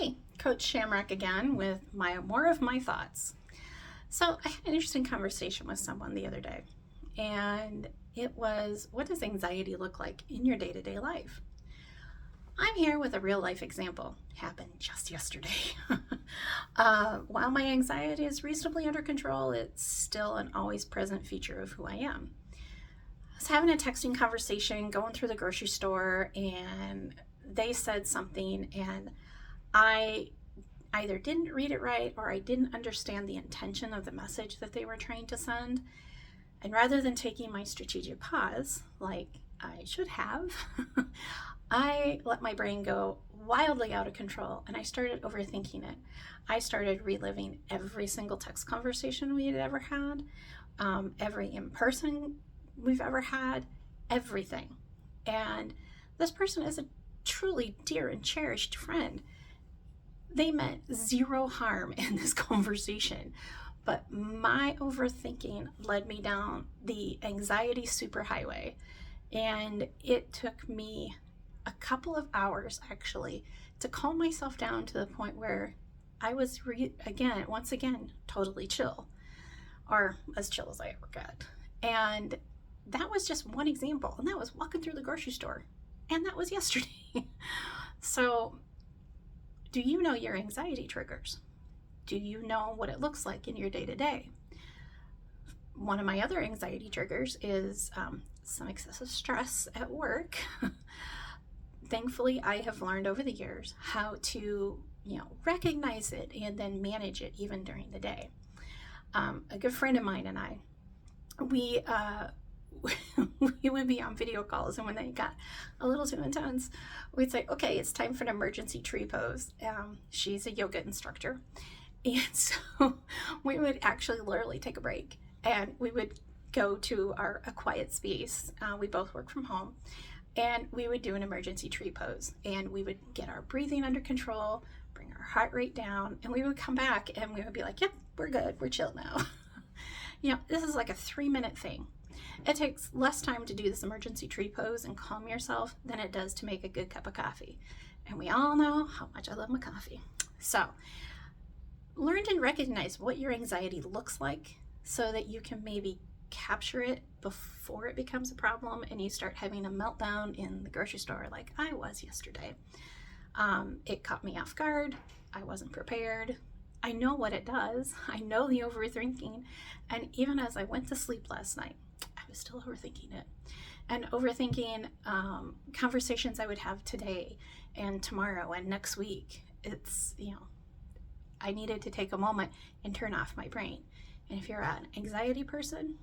Hey, Coach Shamrock again with more of my thoughts. So I had an interesting conversation with someone the other day, and it was, what does anxiety look like in your day-to-day life? I'm here with a real life example. Happened just yesterday. While my anxiety is reasonably under control, it's still an always present feature of who I am. I was having a texting conversation going through the grocery store, and they said something, and I either didn't read it right or I didn't understand the intention of the message that they were trying to send. And rather than taking my strategic pause, like I should have, I let my brain go wildly out of control and I started overthinking it. I started reliving every single text conversation we had ever had, every in person we've ever had, everything. And this person is a truly dear and cherished friend. They meant zero harm in this conversation, but my overthinking led me down the anxiety superhighway. And it took me a couple of hours actually to calm myself down to the point where I was once again, totally chill, or as chill as I ever got. And that was just one example, and that was walking through the grocery store, and that was yesterday. So do you know your anxiety triggers? Do you know what it looks like in your day to day? One of my other anxiety triggers is some excessive stress at work. Thankfully, I have learned over the years how to, recognize it and then manage it even during the day. A good friend of mine and I, we we would be on video calls, and when they got a little too intense, we'd say, okay, it's time for an emergency tree pose. She's a yoga instructor, and so we would actually literally take a break, and we would go to a quiet space. We both work from home, and we would do an emergency tree pose, and we would get our breathing under control, bring our heart rate down, and we would come back and we would be like, yep, we're good, we're chill now. This is like a 3-minute thing. It takes less time to do this emergency tree pose and calm yourself than it does to make a good cup of coffee. And we all know how much I love my coffee. So learn to recognize what your anxiety looks like so that you can maybe capture it before it becomes a problem and you start having a meltdown in the grocery store like I was yesterday. It caught me off guard. I wasn't prepared. I know what it does. I know the overthinking. And even as I went to sleep last night, I was still overthinking it. And overthinking conversations I would have today and tomorrow and next week. It's, I needed to take a moment and turn off my brain. And if you're an anxiety person,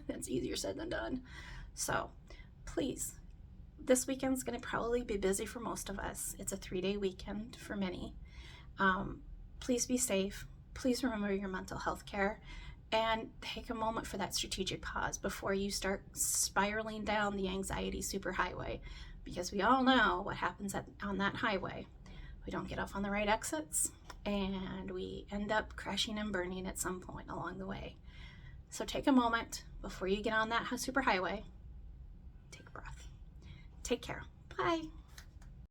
that's easier said than done. So please, this weekend's going to probably be busy for most of us. It's a 3-day weekend for many. Please be safe. Please remember your mental health care and take a moment for that strategic pause before you start spiraling down the anxiety superhighway, because we all know what happens on that highway. We don't get off on the right exits and we end up crashing and burning at some point along the way. So take a moment before you get on that superhighway. Take a breath. Take care. Bye.